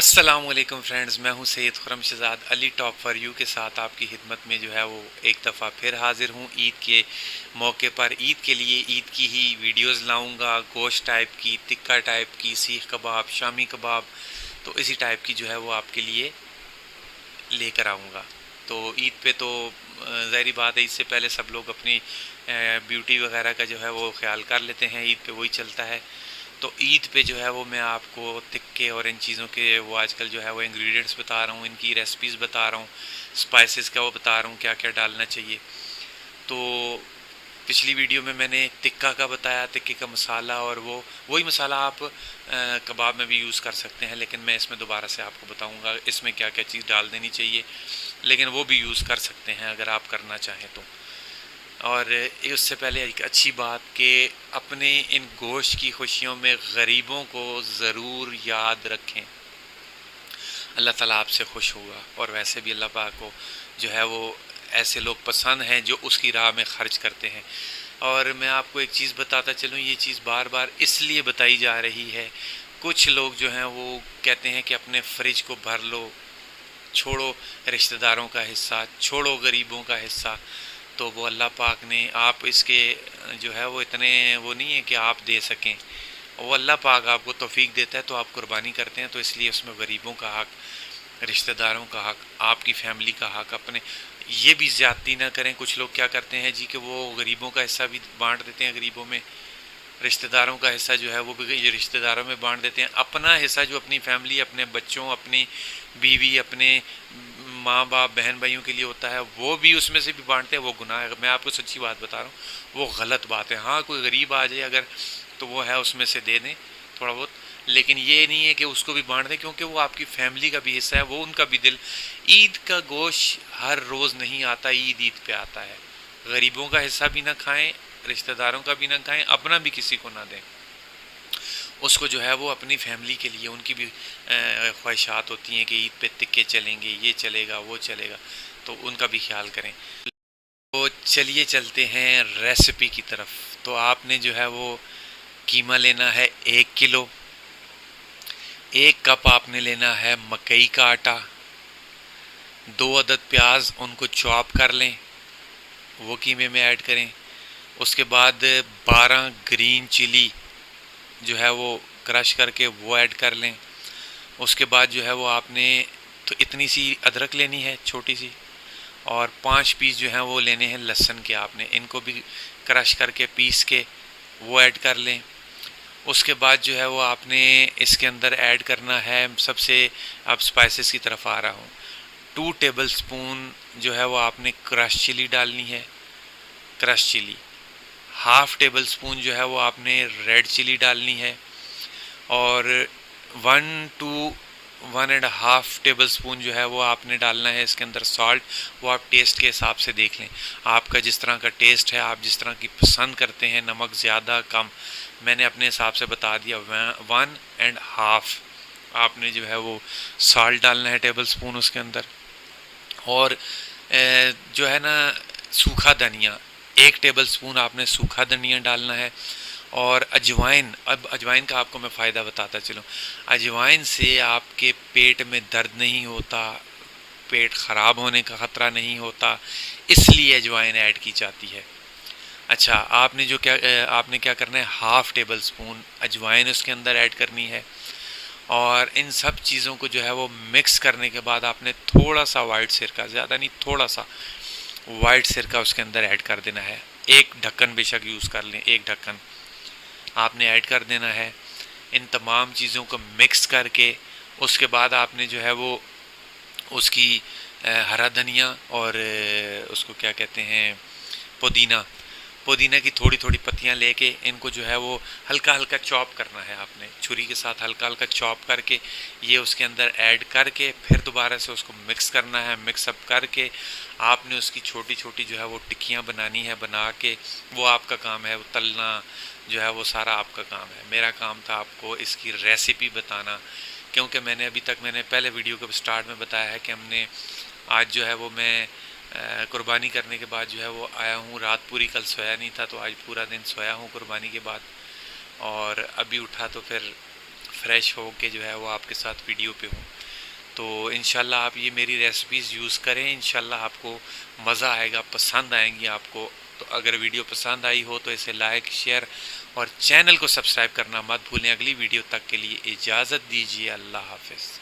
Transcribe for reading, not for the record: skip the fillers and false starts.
अस्सलामुअलैकुम फ्रेंड्स, मैं हूं Syed Khurram Shahzad Ali top for you के साथ आपकी खिदमत में जो है वो एक दफ़ा फिर हाजिर हूं। ईद के मौके पर ईद के लिए ईद की ही वीडियोस लाऊंगा। गोश्त टाइप की, टिक्का टाइप की, सीख कबाब, शामी कबाब, तो इसी टाइप की जो है वो आपके लिए लेकर आऊँगा। तो ईद पे तो ज़ाहिरी बात है, इससे पहले सब लोग अपनी ब्यूटी वगैरह का जो है वो ख्याल कर लेते हैं। ईद पे वही चलता है। तो ईद पे जो है वो मैं आपको टिक्के और इन चीज़ों के वो आजकल जो है वो इंग्रेडिएंट्स बता रहा हूँ, इनकी रेसिपीज़ बता रहा हूँ, स्पाइसेस का वो बता रहा हूँ क्या क्या डालना चाहिए। तो पिछली वीडियो में मैंने टिक्का का बताया, टिक्के का मसाला, और वो वही मसाला आप कबाब में भी यूज़ कर सकते हैं, लेकिन मैं इसमें दोबारा से आपको बताऊंगा इसमें क्या क्या चीज़ डाल देनी चाहिए, लेकिन वो भी यूज़ कर सकते हैं अगर आप करना चाहें तो। और उससे पहले एक अच्छी बात कि अपने इन गोश्त की खुशियों में गरीबों को ज़रूर याद रखें। अल्लाह ताला आपसे खुश होगा, और वैसे भी अल्लाह पाक को जो है वो ऐसे लोग पसंद हैं जो उसकी राह में खर्च करते हैं। और मैं आपको एक चीज़ बताता चलूँ, ये चीज़ बार बार इसलिए बताई जा रही है, कुछ लोग जो हैं वो कहते हैं कि अपने फ्रिज को भर लो, छोड़ो रिश्तेदारों का हिस्सा, छोड़ो गरीबों का हिस्सा। तो वो अल्लाह पाक ने आप इसके जो है वो इतने वो नहीं है कि आप दे सकें। वो अल्लाह पाक आपको तौफीक देता है तो आप कुर्बानी करते हैं, तो इसलिए उसमें गरीबों का हक, रिश्तेदारों का हक, आपकी फैमिली का हक, अपने ये भी ज़्यादती ना करें। कुछ लोग क्या करते हैं जी कि वो गरीबों का हिस्सा भी बांट देते हैं गरीबों में, रिश्तेदारों का हिस्सा जो है वो भी ये रिश्तेदारों में बांट देते हैं। अपना हिस्सा जो अपनी फैमिली, अपने बच्चों, अपनी बीवी, अपने माँ बाप, बहन भाइयों के लिए होता है, वो भी उसमें से भी बांटते हैं। वो गुनाह है, मैं आपको सच्ची बात बता रहा हूँ, वो गलत बात है। हाँ, कोई गरीब आ जाए अगर, तो वो है उसमें से दे दें थोड़ा बहुत, लेकिन ये नहीं है कि उसको भी बांट दें, क्योंकि वो आपकी फैमिली का भी हिस्सा है, वो उनका भी दिल। ईद का गोश्त हर रोज़ नहीं आता, ईद ईद पे आता है। गरीबों का हिस्सा भी ना खाएं, रिश्तेदारों का भी ना खाएं, अपना भी किसी को ना दें। उसको जो है वो अपनी फैमिली के लिए, उनकी भी ख्वाहिशात होती हैं कि ईद पे टिक्के चलेंगे, ये चलेगा, वो चलेगा, तो उनका भी ख्याल करें। तो चलिए चलते हैं रेसिपी की तरफ। तो आपने जो है वो कीमा लेना है 1 किलो। 1 कप आपने लेना है मकई का आटा। 2 अदद प्याज, उनको चॉप कर लें, वो कीमे में ऐड करें। उसके बाद 12 ग्रीन चिली जो है वो क्रश करके वो ऐड कर लें। उसके बाद जो है वो आपने तो इतनी सी अदरक लेनी है छोटी सी, और 5 पीस जो हैं वो लेने हैं लहसुन के। आपने इनको भी क्रश करके पीस के वो ऐड कर लें। उसके बाद जो है वो आपने इसके अंदर ऐड करना है सबसे, अब स्पाइसेस की तरफ आ रहा हूँ। 2 टेबल स्पून जो है वो आपने क्रश चिली डालनी है, crush chilli. Half tablespoon जो है वो आपने रेड चिली डालनी है, और 1 to 1.5 टेबल स्पून जो है वो आपने डालना है इसके अंदर सॉल्ट। वो आप टेस्ट के हिसाब से देख लें, आपका जिस तरह का टेस्ट है, आप जिस तरह की पसंद करते हैं, नमक ज़्यादा कम, मैंने अपने हिसाब से बता दिया। 1.5 आपने जो है वो सॉल्ट डालना है टेबल स्पून उसके अंदर। और जो है ना सूखा धनिया, 1 टेबल स्पून आपने सूखा धनिया डालना है। और अजवाइन, अब अजवाइन का आपको मैं फ़ायदा बताता चलूँ। अजवाइन से आपके पेट में दर्द नहीं होता, पेट ख़राब होने का ख़तरा नहीं होता, इसलिए अजवाइन ऐड की जाती है। अच्छा, आपने क्या करना है, 1/2 टेबल स्पून अजवाइन उसके अंदर ऐड करनी है। और इन सब चीज़ों को जो है वो मिक्स करने के बाद आपने थोड़ा सा वाइट सिरका, ज़्यादा नहीं, थोड़ा सा वाइट सिरका उसके अंदर ऐड कर देना है। एक ढक्कन बेशक यूज़ कर लें, एक ढक्कन आपने ऐड कर देना है। इन तमाम चीज़ों को मिक्स करके उसके बाद आपने जो है वो उसकी हरा धनिया और उसको क्या कहते हैं, पुदीना, पुदीना की थोड़ी थोड़ी पत्तियां लेके इनको जो है वो हल्का हल्का चॉप करना है। आपने छुरी के साथ हल्का हल्का चॉप करके ये उसके अंदर ऐड करके फिर दोबारा से उसको मिक्स करना है। मिक्सअप करके आपने उसकी छोटी छोटी जो है वो टिक्कियाँ बनानी है, बना के वो आपका काम है, वो तलना जो है वो सारा आपका काम है। मेरा काम था आपको इसकी रेसिपी बताना, क्योंकि मैंने पहले वीडियो के स्टार्ट में बताया है कि हमने आज जो है वो मैं कुर्बानी करने के बाद जो है वो आया हूँ। रात पूरी कल सोया नहीं था, तो आज पूरा दिन सोया हूँ कुर्बानी के बाद, और अभी उठा तो फिर फ्रेश हो के जो है वो आपके साथ वीडियो पे हूँ। तो इंशाल्लाह आप ये मेरी रेसिपीज़ यूज़ करें, इंशाल्लाह आपको मज़ा आएगा, पसंद आएंगी आपको। तो अगर वीडियो पसंद आई हो तो इसे लाइक, शेयर और चैनल को सब्सक्राइब करना मत भूलें। अगली वीडियो तक के लिए इजाज़त दीजिए। अल्लाह हाफ़िज़।